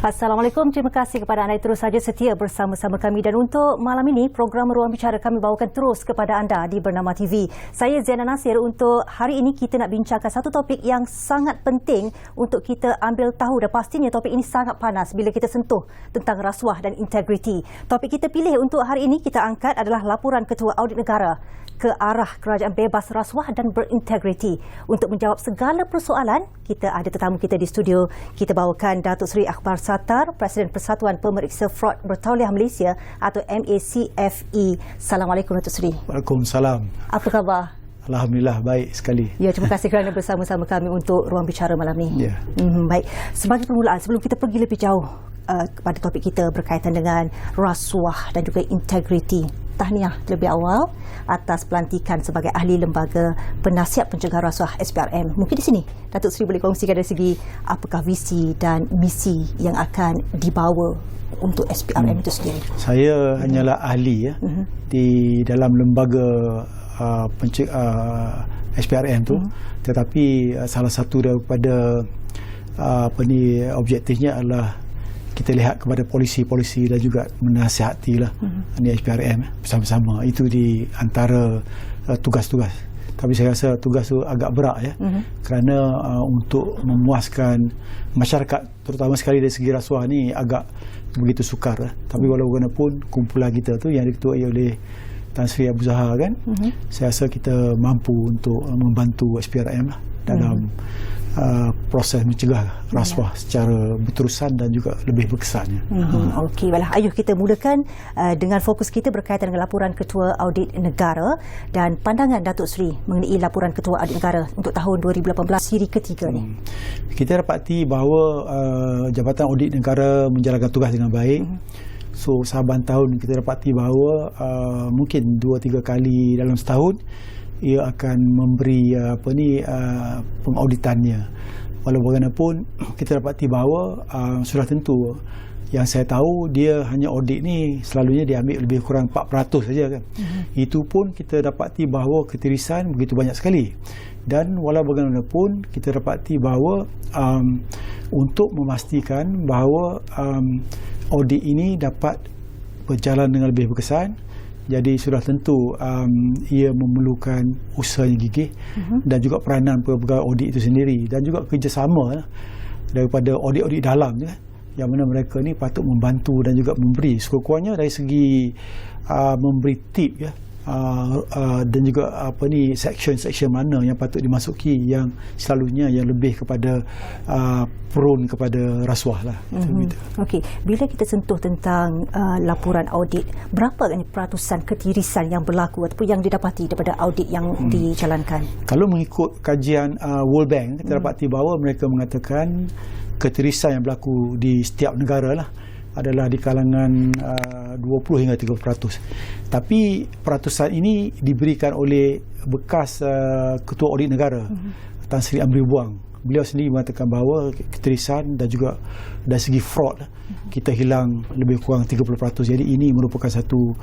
Assalamualaikum, terima kasih kepada anda yang terus saja setia bersama-sama kami, dan untuk malam ini program Ruang Bicara kami bawakan terus kepada anda di Bernama TV. Saya Ziana Nasir. Untuk hari ini kita nak bincangkan satu topik yang sangat penting untuk kita ambil tahu, dan pastinya topik ini sangat panas bila kita sentuh tentang rasuah dan integriti. Topik kita pilih untuk hari ini kita angkat adalah laporan Ketua Audit Negara ke arah kerajaan bebas rasuah dan berintegriti. Untuk menjawab segala persoalan, kita ada tetamu kita di studio. Kita bawakan Datuk Seri Akbar Sattar, Presiden Persatuan Pemeriksa Fraud Bertauliah Malaysia atau MACFE. Assalamualaikum Datuk Seri. Waalaikumsalam. Apa khabar? Alhamdulillah, baik sekali. Ya, terima kasih kerana bersama-sama kami untuk Ruang Bicara malam ini. Ya. Baik, sebagai permulaan, sebelum kita pergi lebih jauh kepada topik kita berkaitan dengan rasuah dan juga integriti, tahniah terlebih awal atas pelantikan sebagai ahli lembaga penasihat pencegahan rasuah SPRM. Mungkin di sini Datuk Seri boleh kongsikan dari segi apakah visi dan misi yang akan dibawa untuk SPRM itu sendiri. Saya hanyalah ahli di dalam lembaga SPRM tu, tetapi salah satu daripada objektifnya adalah kita lihat kepada polisi-polisi dan juga menasihatilah ni SPRM bersama-sama. Itu di antara tugas-tugas. Tapi saya rasa tugas tu agak berat ya, kerana untuk memuaskan masyarakat, terutama sekali dari segi rasuah ni agak begitu sukar. Tapi walaupun kumpulan kita tu yang diketuai oleh Tan Sri Abu Zahar kan, saya rasa kita mampu untuk membantu SPRM dalam proses mencegah rasuah secara berterusan dan juga lebih berkesan. Okey, baiklah, ayuh kita mulakan dengan fokus kita berkaitan dengan laporan Ketua Audit Negara dan pandangan Datuk Seri mengenai laporan Ketua Audit Negara untuk tahun 2018 siri ketiga ni. Kita dapati bahawa Jabatan Audit Negara menjalankan tugas dengan baik. So sahabat tahun kita dapati bahawa mungkin 2-3 kali dalam setahun ia akan memberi pengauditannya. Walau bagaimanapun kita dapati bahawa sudah tentu yang saya tahu dia hanya audit ni selalunya dia ambil lebih kurang 4% saja kan. Itu pun kita dapati bahawa ketirisan begitu banyak sekali. Dan walau bagaimanapun kita dapati bahawa untuk memastikan bahawa audit ini dapat berjalan dengan lebih berkesan, jadi sudah tentu ia memerlukan usaha yang gigih dan juga peranan pegawai audit itu sendiri, dan juga kerjasama daripada audit-audit dalam yang mana mereka ni patut membantu dan juga memberi sekurang-kurangnya dari segi memberi tip dan juga section mana yang patut dimasuki, yang selalunya yang lebih kepada prone kepada rasuah lah. Okey, bila kita sentuh tentang laporan audit, berapa peratusan ketirisan yang berlaku ataupun yang didapati daripada audit yang dijalankan? Kalau mengikut kajian World Bank, kita dapati bahawa mereka mengatakan ketirisan yang berlaku di setiap negara lah adalah di kalangan 20 hingga 30%. Tapi peratusan ini diberikan oleh bekas Ketua Audit Negara, Tan Sri Amri Buang. Beliau sendiri mengatakan bahawa ketirisan dan juga dari segi fraud kita hilang lebih kurang 30%. Jadi ini merupakan satu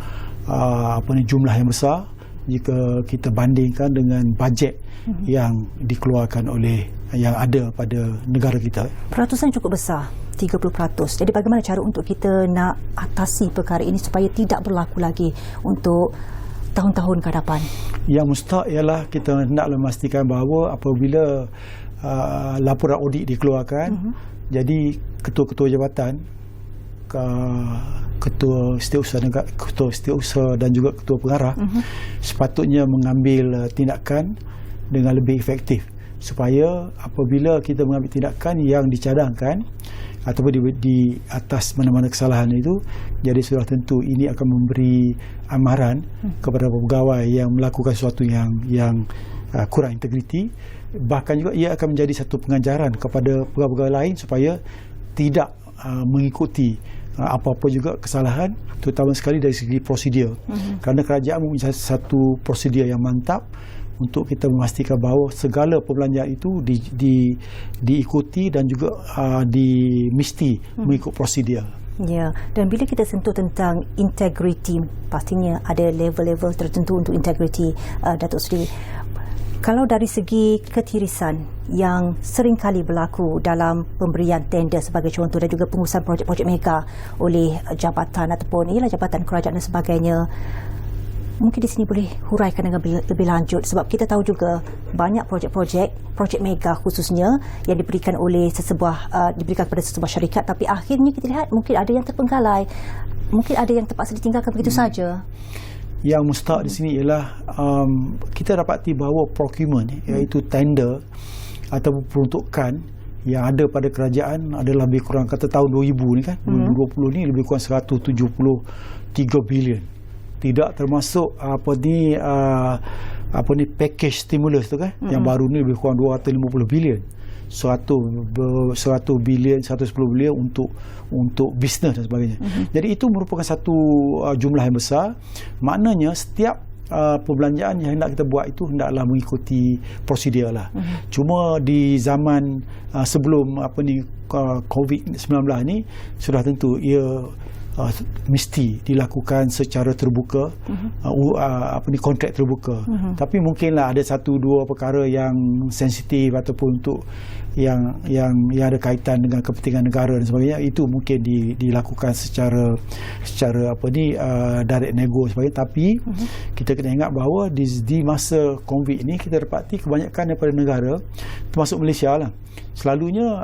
jumlah yang besar jika kita bandingkan dengan bajet yang dikeluarkan oleh yang ada pada negara kita. Peratusan cukup besar, 30%. Jadi bagaimana cara untuk kita nak atasi perkara ini supaya tidak berlaku lagi untuk tahun-tahun ke depan? Yang mustahak ialah kita nak memastikan bahawa apabila laporan audit dikeluarkan, jadi ketua-ketua jabatan, ketua setiausaha negara, ketua setiausaha dan juga ketua pengarah sepatutnya mengambil tindakan dengan lebih efektif, supaya apabila kita mengambil tindakan yang dicadangkan ataupun di atas mana-mana kesalahan itu, jadi sudah tentu ini akan memberi amaran kepada pegawai yang melakukan sesuatu yang kurang integriti. Bahkan juga ia akan menjadi satu pengajaran kepada pegawai-pegawai lain supaya tidak mengikuti apa-apa juga kesalahan, terutama sekali dari segi prosedur. Kerana kerajaan mempunyai satu prosedur yang mantap untuk kita memastikan bahawa segala perbelanjaan itu diikuti dan juga mesti mengikut prosedur. Ya, dan bila kita sentuh tentang integriti, pastinya ada level-level tertentu untuk integriti, Datuk Seri. Kalau dari segi ketirisan yang sering kali berlaku dalam pemberian tender sebagai contoh dan juga pengurusan projek-projek mega oleh jabatan ataupun jabatan kerajaan dan sebagainya, mungkin di sini boleh huraikan dengan lebih lanjut sebab kita tahu juga banyak projek mega khususnya yang diberikan oleh diberikan kepada sesebuah syarikat, tapi akhirnya kita lihat mungkin ada yang terpenggalai, mungkin ada yang terpaksa ditinggalkan begitu saja. Yang mustahak di sini ialah kita dapati bahawa procurement iaitu tender ataupun peruntukan yang ada pada kerajaan adalah lebih kurang kata tahun 2000 ni kan, 2020 ni lebih kurang 173 bilion. Tidak termasuk package stimulus tu kan, yang baru ni lebih kurang 250 bilion. 100 bilion, 110 bilion untuk bisnes dan sebagainya. Jadi itu merupakan satu jumlah yang besar. Maknanya setiap perbelanjaan yang hendak kita buat itu hendaklah mengikuti prosedur lah. Cuma di zaman sebelum COVID-19 ni sudah tentu ia mesti dilakukan secara terbuka, kontrak terbuka. Tapi mungkinlah ada satu dua perkara yang sensitif ataupun untuk yang ada kaitan dengan kepentingan negara dan sebagainya, itu mungkin dilakukan secara direct nego sebagainya. Tapi kita kena ingat bahawa di masa COVID ini kita dapati kebanyakan daripada negara termasuk Malaysia lah, selalunya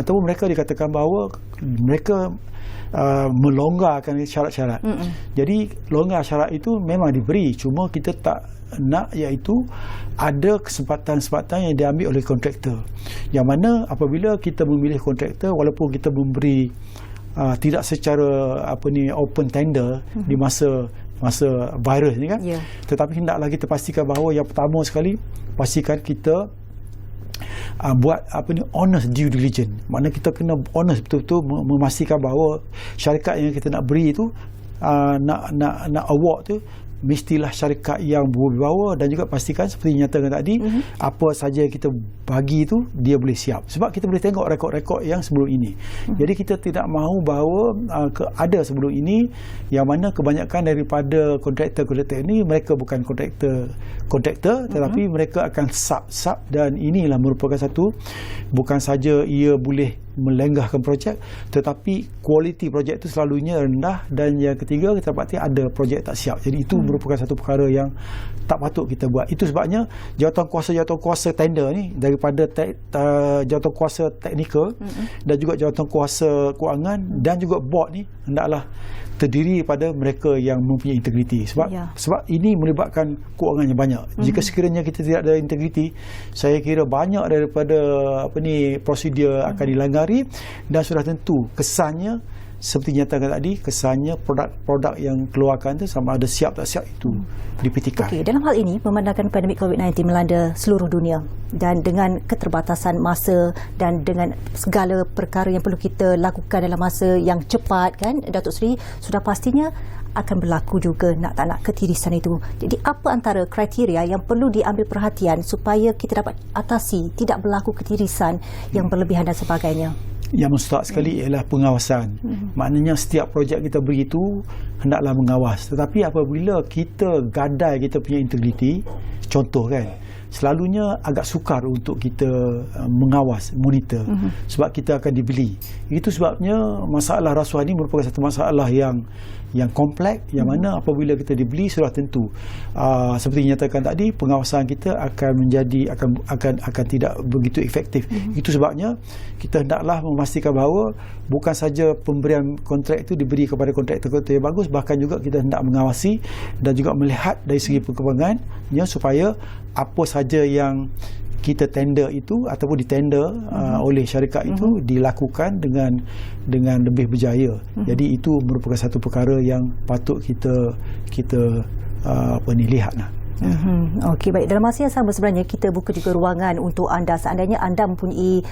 ataupun mereka dikatakan bahawa mereka melonggarkan syarat-syarat. Jadi longgar syarat itu memang diberi, cuma kita tak nak iaitu ada kesempatan-kesempatan yang diambil oleh kontraktor, yang mana apabila kita memilih kontraktor, walaupun kita memberi tidak secara open tender di masa virus ni kan, tetapi hendaklah kita pastikan bahawa yang pertama sekali, pastikan kita buat honest due diligence. Maknanya kita kena honest betul-betul memastikan bahawa syarikat yang kita nak beri itu nak award tu mestilah syarikat yang berwibawa, dan juga pastikan seperti nyatakan tadi, apa saja kita bagi itu dia boleh siap, sebab kita boleh tengok rekod-rekod yang sebelum ini. Jadi kita tidak mahu bahawa ada sebelum ini yang mana kebanyakan daripada kontraktor ini mereka bukan kontraktor tetapi mereka akan sub, dan inilah merupakan satu, bukan saja ia boleh melenggahkan projek, tetapi kualiti projek itu selalunya rendah, dan yang ketiga kita dapati ada projek tak siap. Jadi itu merupakan satu perkara yang tak patut kita buat. Itu sebabnya jawatan kuasa tender ni, daripada jawatan kuasa teknikal dan juga jawatan kuasa kewangan dan juga board ni hendaklah terdiri pada mereka yang mempunyai integriti, sebab ini melibatkan kewangan yang banyak. Jika sekiranya kita tidak ada integriti, saya kira banyak daripada prosedur akan dilanggar. Dan sudah tentu kesannya seperti nyatakan tadi, kesannya produk yang keluarkan tu sama ada siap tak siap itu dipetikan. Okay, dalam hal ini memandangkan pandemik COVID-19 melanda seluruh dunia, dan dengan keterbatasan masa dan dengan segala perkara yang perlu kita lakukan dalam masa yang cepat kan, Datuk Seri, sudah pastinya akan berlaku juga nak tak nak ketirisan itu. Jadi apa antara kriteria yang perlu diambil perhatian supaya kita dapat atasi tidak berlaku ketirisan yang berlebihan dan sebagainya? Yang mustahak sekali ialah pengawasan. Maknanya setiap projek kita beri itu hendaklah mengawas. Tetapi apabila kita gadai kita punya integriti, contoh kan, selalunya agak sukar untuk kita mengawas, monitor, sebab kita akan dibeli. Itu sebabnya masalah rasuah ini merupakan satu masalah yang kompleks, yang mana apabila kita dibeli sudah tentu seperti nyatakan tadi, pengawasan kita akan menjadi akan tidak begitu efektif. Itu sebabnya kita hendaklah memastikan bahawa bukan saja pemberian kontrak itu diberi kepada kontraktor yang bagus, bahkan juga kita hendak mengawasi dan juga melihat dari segi perkembangannya supaya apa saja yang kita tender itu ataupun ditender oleh syarikat itu dilakukan dengan lebih berjaya. Jadi itu merupakan satu perkara yang patut kita lihatlah. Okey, baik. Dalam masa yang sama sebenarnya kita buka juga ruangan untuk anda. Seandainya anda mempunyai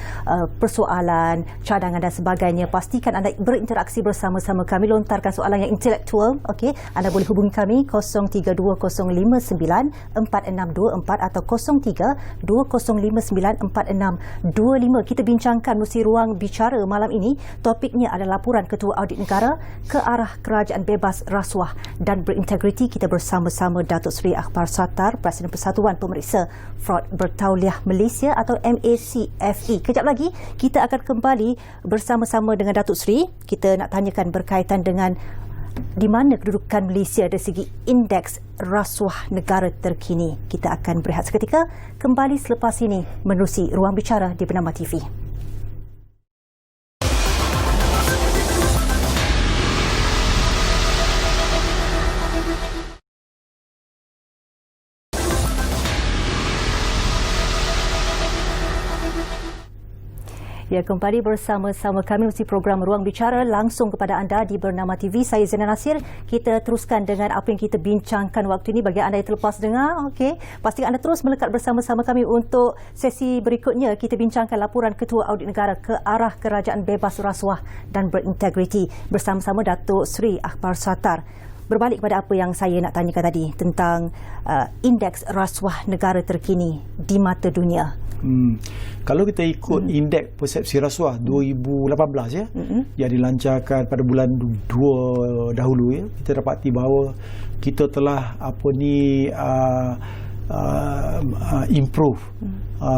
persoalan, cadangan dan sebagainya, pastikan anda berinteraksi bersama-sama kami, lontarkan soalan yang intelektual. Okey, anda boleh hubungi kami 0320594624 atau 0320594625. Kita bincangkan mesti ruang bicara malam ini. Topiknya adalah laporan Ketua Audit Negara ke arah kerajaan bebas rasuah dan berintegriti. Kita bersama-sama Datuk Seri Akbar Suatar, Presiden Persatuan Pemeriksa Fraud Bertauliah Malaysia atau MACFE. Kejap lagi kita akan kembali bersama-sama dengan Datuk Seri. Kita nak tanyakan berkaitan dengan di mana kedudukan Malaysia dari segi indeks rasuah negara terkini. Kita akan berehat seketika, kembali selepas ini menerusi Ruang Bicara di Bernama TV. Ya, kembali bersama-sama kami mesti program Ruang Bicara langsung kepada anda di Bernama TV. Saya Zainal Nasir. Kita teruskan dengan apa yang kita bincangkan waktu ini. Bagi anda yang terlepas dengar, pastikan anda terus melekat bersama-sama kami untuk sesi berikutnya. Kita bincangkan laporan Ketua Audit Negara ke arah kerajaan bebas rasuah dan berintegriti bersama-sama Datuk Seri Akbar Suatar. Berbalik kepada apa yang saya nak tanyakan tadi tentang indeks rasuah negara terkini di mata dunia. Kalau kita ikut indeks persepsi rasuah 2018 yang dilancarkan pada bulan 2 dahulu, kita dapati bahawa kita telah improve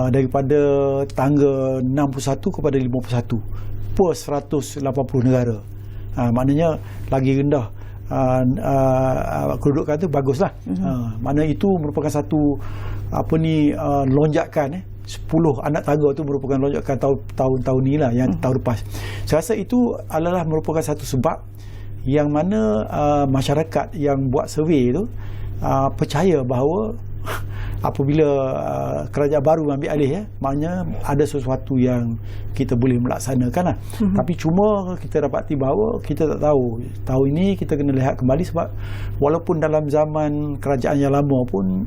daripada tangga 61 kepada 51 per 180 negara. Maknanya lagi rendah. Kedudukan itu baguslah. Mana itu merupakan satu lonjakan 10 anak tangga itu merupakan lonjakan tahun-tahun ni lah, yang tahun lepas. Saya rasa itu adalah merupakan satu sebab yang mana masyarakat yang buat survey itu percaya bahawa apabila kerajaan baru ambil alih, maknanya ada sesuatu yang kita boleh melaksanakan lah. Tapi cuma kita dapati bahawa kita tak tahu. Tahun ini kita kena lihat kembali, sebab walaupun dalam zaman kerajaan yang lama pun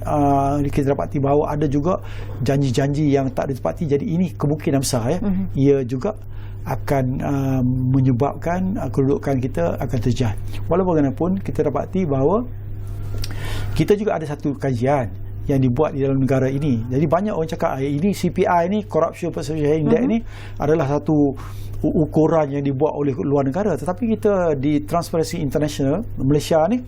kita dapati bahawa ada juga janji-janji yang tak ditepati. Jadi ini kemungkinan besar ia juga akan menyebabkan kedudukan kita akan terjejas. Walau bagaimanapun kita dapati bahawa kita juga ada satu kajian yang dibuat di dalam negara ini. Jadi banyak orang cakap ini CPI ni, Corruption Perception Index ni adalah satu ukuran yang dibuat oleh luar negara. Tetapi kita di Transparency International Malaysia ni,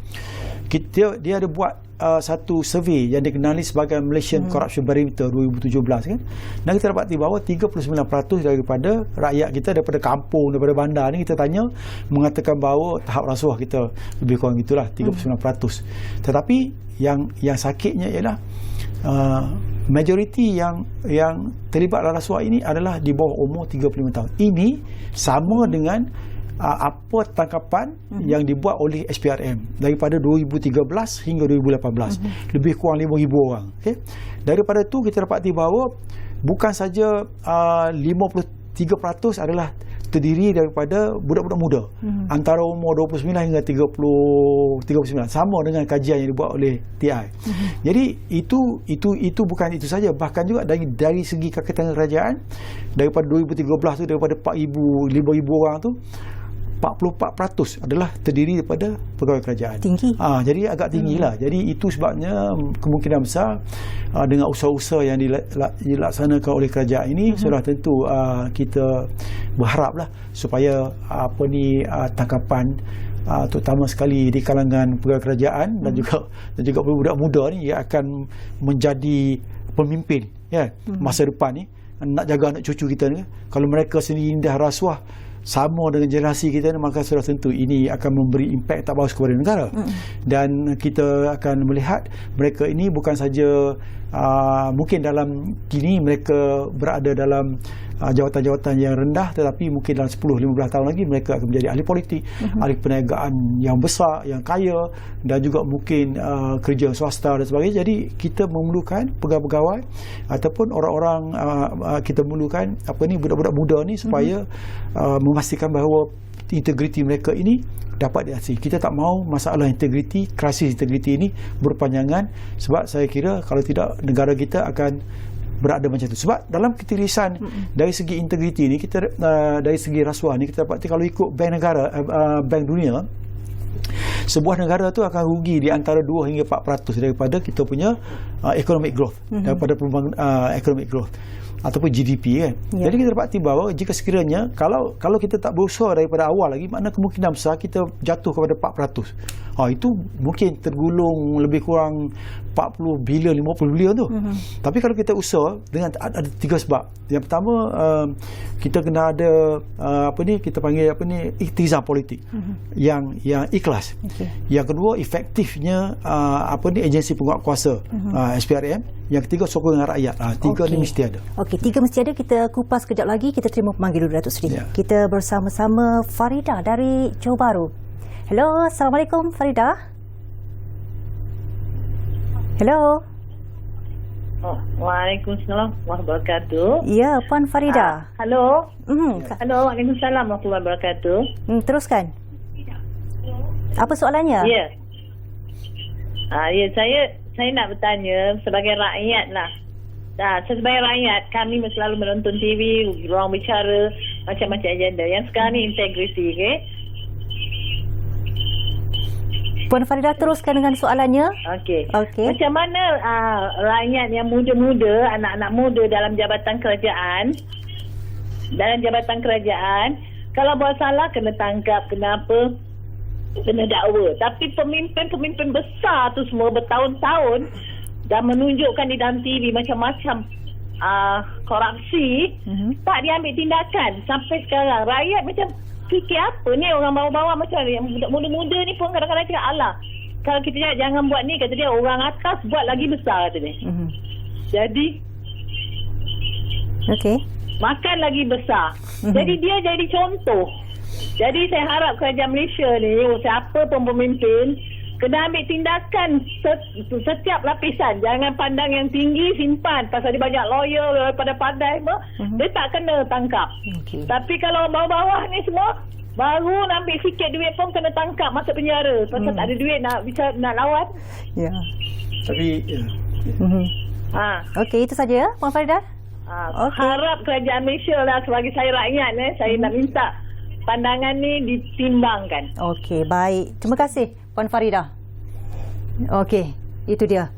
dia ada buat satu survey yang dikenali sebagai Malaysian Corruption Barometer 2017 kan. Dan kita dapati bahawa 39% daripada rakyat kita, daripada kampung, daripada bandar ni, kita tanya, mengatakan bahawa tahap rasuah kita lebih kurang gitulah 39%. Tetapi yang sakitnya ialah majoriti yang terlibat dalam rasuah ini adalah di bawah umur 35 tahun. Ini sama dengan apa tangkapan yang dibuat oleh SPRM daripada 2013 hingga 2018. Lebih kurang 5,000 orang. Daripada itu kita dapati bahawa bukan saja 53% adalah terdiri daripada budak-budak muda antara umur 29 hingga 39, sama dengan kajian yang dibuat oleh TI. Jadi itu bukan itu saja, bahkan juga dari segi Kakatan Kerajaan daripada 2013 tu, daripada 4,000 5,000 orang tu, 44% adalah terdiri daripada pegawai kerajaan. Tinggi. Jadi agak tinggilah. Jadi itu sebabnya kemungkinan besar dengan usaha-usaha yang dilaksanakan oleh kerajaan ini, sudah tentu kita berharaplah supaya tangkapan terutama sekali di kalangan pegawai kerajaan dan juga budak muda ni yang akan menjadi pemimpin masa depan ni, nak jaga anak cucu kita ni. Kalau mereka sendiri dah rasuah sama dengan generasi kita, maka sudah tentu ini akan memberi impak tak bagus kepada negara. Dan kita akan melihat mereka ini bukan saja mungkin dalam kini mereka berada dalam jawatan-jawatan yang rendah, tetapi mungkin dalam 10-15 tahun lagi mereka akan menjadi ahli politik, ahli perniagaan yang besar, yang kaya, dan juga mungkin kerja swasta dan sebagainya. Jadi kita memerlukan pegawai-pegawai ataupun orang-orang kita memerlukan budak-budak muda ni supaya memastikan bahawa integriti mereka ini dapat diatasi. Kita tak mahu masalah integriti, krisis integriti ini berpanjangan, sebab saya kira kalau tidak negara kita akan berada macam itu. Sebab dalam ketirisan dari segi integriti ni, kita dari segi rasuah ni, kita dapati kalau ikut Bank Dunia, sebuah negara tu akan rugi di antara 2 hingga 4% daripada kita punya economic growth, daripada pembangunan economic growth ataupun GDP kan. Jadi kita dapati bahawa jika sekiranya kalau kita tak berusaha daripada awal lagi, makna kemungkinan besar kita jatuh kepada 4%. Itu mungkin tergolong lebih kurang 40 bilion, 50 bilion tu. Tapi kalau kita usaha dengan ada 3 sebab. Yang pertama, kita kena ada kita panggil iktizam politik yang ikhlas. Yang kedua, efektifnya agensi penguat kuasa SPRM. Yang ketiga, sokongan rakyat. Tiga ni mesti ada. Okey, 3 mesti ada. Kita kupas kejap lagi. Kita terima pemanggil dulu, Datuk Seri. Kita bersama-sama Farida dari Johor Bahru. Hello, Assalamualaikum Farida. Hello. Waalaikumsalam warahmatullahi wabarakatuh. Ya, Puan Farida. Halo. Halo, Waalaikumsalam warahmatullahi wabarakatuh. Teruskan. Apa soalannya? Ya. Saya nak bertanya sebagai rakyat lah. Sebagai rakyat, kami selalu menonton TV, ruang bicara, macam-macam agenda. Yang sekarang ni integriti, okey? Puan Farida, teruskan dengan soalannya. Okey. Macam mana rakyat yang muda-muda, anak-anak muda dalam jabatan kerajaan, kalau buat salah kena tangkap, kena dakwa. Tapi pemimpin besar tu semua bertahun-tahun dah menunjukkan di dalam TV macam-macam korupsi, tak diambil tindakan sampai sekarang. Rakyat macam fikir apa ni, orang bawah-bawah macam yang muda-muda ni pun kadang-kadang cakap, alah, kalau kita jangan buat ni, kata dia, orang atas buat lagi besar, kata dia. Jadi makan lagi besar. Jadi dia jadi contoh. Jadi saya harap kerajaan Malaysia ni, siapa pun pemimpin, kena ambil tindakan setiap lapisan. Jangan pandang yang tinggi, simpan. Pasal dia banyak lawyer, pada pandai, dia tak kena tangkap. Tapi kalau bawah-bawah ni semua, baru nak ambil sikit duit pun kena tangkap, masuk penjara. Pasal tak ada duit nak lawan. Ya. Tapi Okey, itu saja, Puan Farida. Harap kerajaan Malaysia lah, sebagai saya rakyat, saya nak minta pandangan ni ditimbangkan. Okey, baik. Terima kasih, Puan Farida. Okey, itu dia.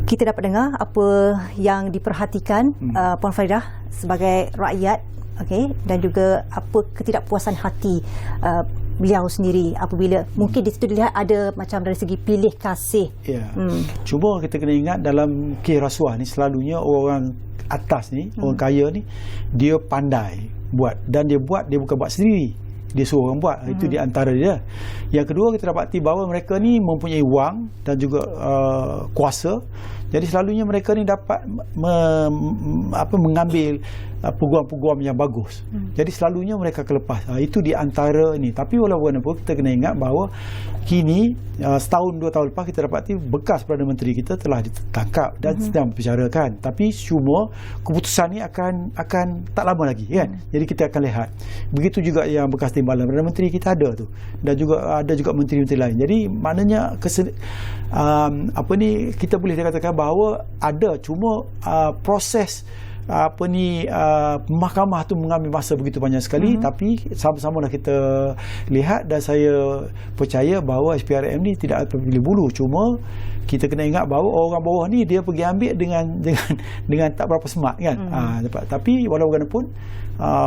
Kita dapat dengar apa yang diperhatikan Puan Farida sebagai rakyat, okey, dan juga apa ketidakpuasan hati beliau sendiri apabila mungkin di situ dilihat ada macam dari segi pilih kasih. Ya. Cuma kita kena ingat dalam kes rasuah ni selalunya orang atas ni, orang kaya ni, dia pandai buat, dan dia bukan buat sendiri, dia suruh orang buat. Itu di antara dia. Yang kedua, kita dapati bahawa mereka ni mempunyai wang dan juga kuasa. Jadi selalunya mereka ni dapat mengambil peguam-peguam yang bagus. Jadi selalunya mereka kelepas. Itu di antara ini. Tapi walaupun kita kena ingat bahawa kini setahun 2 tahun lepas kita dapati bekas Perdana Menteri kita telah ditangkap dan sedang berbicarakan. Tapi cuma keputusan ni akan tak lama lagi, kan. Jadi kita akan lihat. Begitu juga yang bekas timbalan Perdana Menteri kita ada tu. Dan juga ada juga menteri-menteri lain. Jadi maknanya kita boleh dikatakan bahawa ada, cuma proses mahkamah tu mengambil masa begitu banyak sekali. Tapi sama-sama lah kita lihat, dan saya percaya bahawa SPRM ni tidak akan pilih bulu. Cuma kita kena ingat bahawa orang bawah ni dia pergi ambil dengan tak berapa smart, kan. Tapi walaupun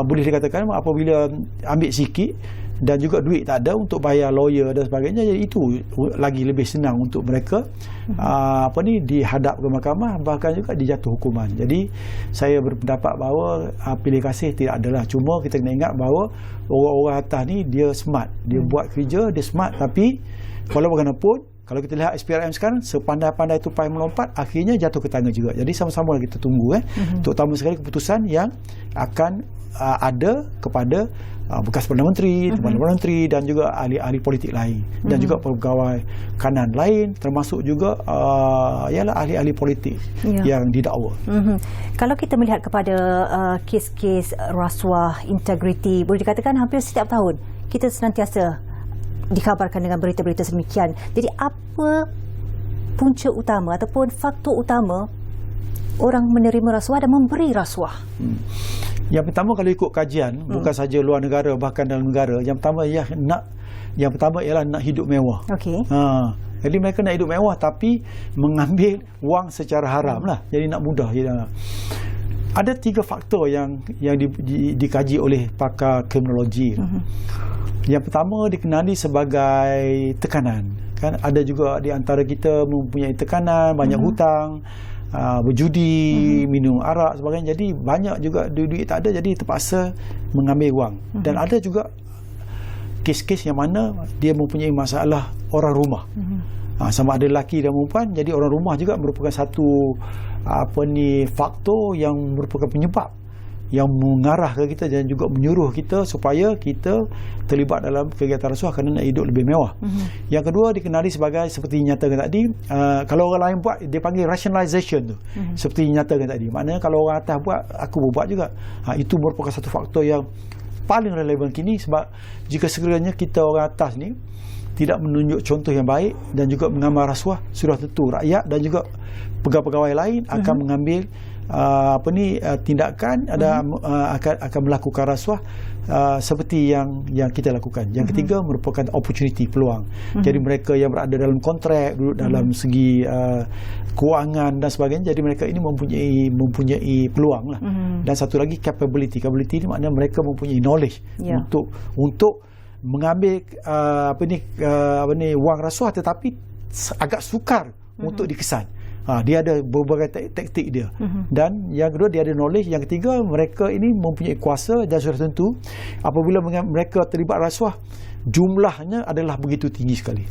boleh dikatakan apabila ambil sikit dan juga duit tak ada untuk bayar lawyer dan sebagainya, jadi itu lagi lebih senang untuk mereka dihadap ke mahkamah, bahkan juga dijatuh hukuman. Jadi saya berpendapat bahawa pilih kasih tidak adalah. Cuma kita kena ingat bahawa orang-orang atas ni dia smart, dia buat kerja, dia smart. Tapi walau bagaimanapun, kalau kita lihat SPRM sekarang, sepandai-pandai tupai melompat, akhirnya jatuh ke tangan juga. Jadi sama-sama kita tunggu, terutama sekali keputusan yang akan ada kepada bekas Perdana Menteri, Perdana Menteri, dan juga ahli-ahli politik lain, dan juga pegawai kanan lain, termasuk juga ialah ahli-ahli politik yang didakwa. Kalau kita melihat kepada kes-kes rasuah, integriti, boleh dikatakan hampir setiap tahun kita senantiasa dikabarkan dengan berita-berita sedemikian. Jadi apa punca utama ataupun faktor utama orang menerima rasuah dan memberi rasuah? Yang pertama, kalau ikut kajian, bukan saja luar negara, bahkan dalam negara, yang pertama ialah nak hidup mewah. Jadi mereka nak hidup mewah tapi mengambil wang secara haram lah. Jadi nak mudah. ada 3 faktor yang dikaji oleh pakar kriminologi. Yang pertama dikenali sebagai tekanan. Kan ada juga di antara kita mempunyai tekanan, banyak hutang, berjudi, minum arak sebagainya. Jadi banyak juga duit tak ada, jadi terpaksa mengambil wang. Dan ada juga kes-kes yang mana dia mempunyai masalah orang rumah. Sama ada lelaki dan perempuan, jadi orang rumah juga merupakan satu faktor yang merupakan penyebab yang mengarah ke kita dan juga menyuruh kita supaya kita terlibat dalam kegiatan rasuah kerana nak hidup lebih mewah. Yang kedua dikenali sebagai, seperti nyatakan tadi, kalau orang lain buat dia panggil rationalization tu. Seperti nyatakan tadi, maknanya kalau orang atas buat, aku buat juga. Itu merupakan satu faktor yang paling relevan kini, sebab jika sekiranya kita orang atas ni tidak menunjuk contoh yang baik dan juga mengambil rasuah, sudah tentu rakyat dan juga pegawai-pegawai lain akan mengambil tindakan, akan melakukan rasuah seperti yang kita lakukan. Yang ketiga merupakan opportunity, peluang. Jadi mereka yang berada dalam kontrak, duduk dalam segi kewangan dan sebagainya, jadi mereka ini mempunyai peluang lah. Dan satu lagi capability ni maknanya mereka mempunyai knowledge untuk mengambil wang rasuah, tetapi agak sukar untuk dikesan. Dia ada berbagai taktik dia. Dan yang kedua dia ada knowledge. Yang ketiga mereka ini mempunyai kuasa, dan sudah tentu apabila mereka terlibat rasuah, jumlahnya adalah begitu tinggi sekali.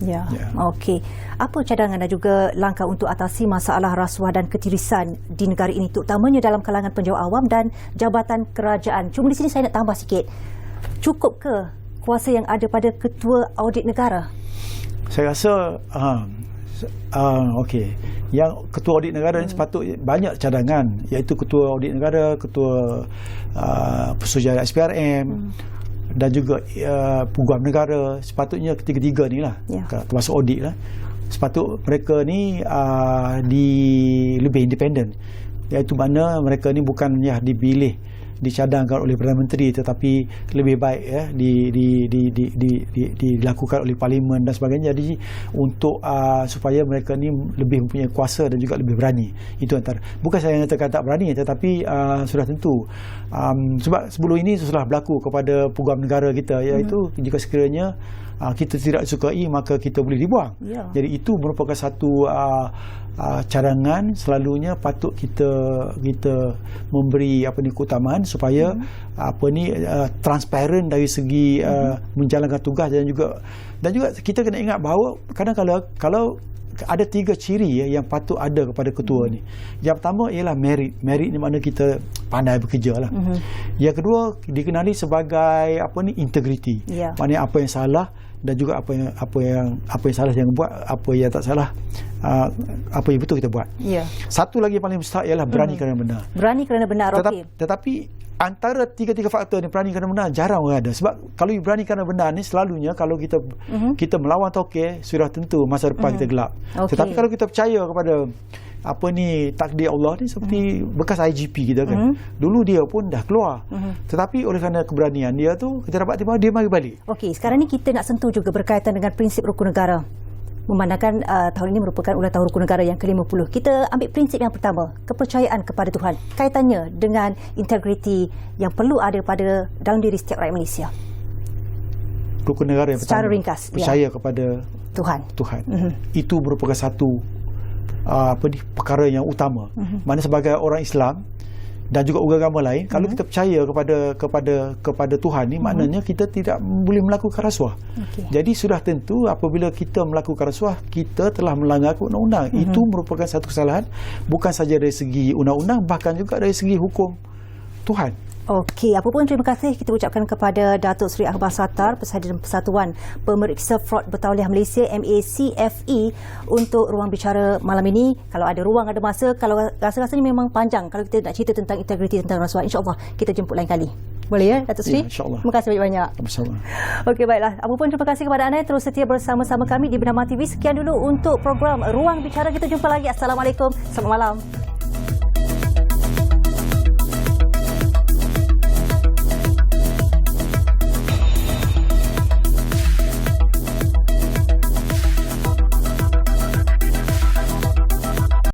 Okey. Apa cadangan dan juga langkah untuk atasi masalah rasuah dan ketirisan di negara ini, terutamanya dalam kalangan penjawat awam dan jabatan kerajaan? Cuma di sini saya nak tambah sikit. Cukup ke kuasa yang ada pada ketua audit negara? Saya rasa okey. Yang ketua audit negara ni sepatutnya banyak cadangan, iaitu ketua audit negara, ketua Pesuruhjaya SPRM dan juga peguam negara. Sepatutnya ketiga-tiga ni lah, termasuk audit lah, sepatut mereka ni lebih independen, iaitu mana mereka ni bukan dipilih, dicadangkan oleh Perdana Menteri, tetapi lebih baik dilakukan oleh Parlimen dan sebagainya. Jadi untuk supaya mereka ni lebih mempunyai kuasa dan juga lebih berani. Itu antara. Bukan saya nyatakan tak berani, tetapi sudah tentu sebab sebelum ini sudah berlaku kepada peguam negara kita, iaitu jika sekiranya kita tidak sukai, maka kita boleh dibuang. Jadi itu merupakan satu cadangan. Selalunya patut kita memberi keutamaan supaya transparent dari segi menjalankan tugas, dan juga kita kena ingat bahawa kadang-kadang kalau ada 3 ciri yang patut ada kepada ketua ni. Yang pertama ialah merit. Merit ni makna kita pandai bekerja lah. Yang kedua dikenali sebagai integrity. Maknanya apa yang salah dan juga apa yang salah jangan buat, apa yang tak salah apa yang betul kita buat. Satu lagi yang paling besar ialah berani kerana benar. Berani kerana benar. Tetapi antara 3 faktor ni, berani kerana benar jarang orang ada. Sebab kalau berani kerana benar ni, selalunya kalau kita melawan tauke, sudah tentu masa depan kita gelap. Tetapi kalau kita percaya kepada takdir Allah ni, seperti bekas IGP kita kan, dulu dia pun dah keluar, tetapi oleh kerana keberanian dia tu, kita dapat tiba dia mari balik. Okey, sekarang ni kita nak sentuh juga berkaitan dengan prinsip rukun negara. Memandangkan tahun ini merupakan ulang tahun rukun negara yang ke-50. Kita ambil prinsip yang pertama, kepercayaan kepada Tuhan. Kaitannya dengan integriti yang perlu ada pada dalam diri setiap rakyat Malaysia. Rukun negara yang secara pertama, ringkas, percaya kepada Tuhan. Itu merupakan satu perkara yang utama. Mana sebagai orang Islam dan juga agama lain, kalau kita percaya kepada Tuhan ni, maknanya kita tidak boleh melakukan rasuah. Jadi sudah tentu apabila kita melakukan rasuah, kita telah melanggar undang-undang. Itu merupakan satu kesalahan, bukan saja dari segi undang-undang, bahkan juga dari segi hukum Tuhan. Okey, apapun terima kasih kita ucapkan kepada Datuk Seri Akbar Sattar, Presiden Persatuan Pemeriksa Fraud Bertauliah Malaysia MACFE, untuk ruang bicara malam ini. Kalau ada ruang, ada masa, kalau rasa-rasanya memang panjang, kalau kita nak cerita tentang integriti, tentang rasuah, insya-Allah kita jemput lain kali. Boleh ya, Datuk Seri? InsyaAllah. Terima kasih banyak-banyak. Sama-sama. Okey, baiklah. Apapun terima kasih kepada anda yang terus setia bersama-sama kami di Bernama TV. Sekian dulu untuk program Ruang Bicara. Kita jumpa lagi. Assalamualaikum. Selamat malam.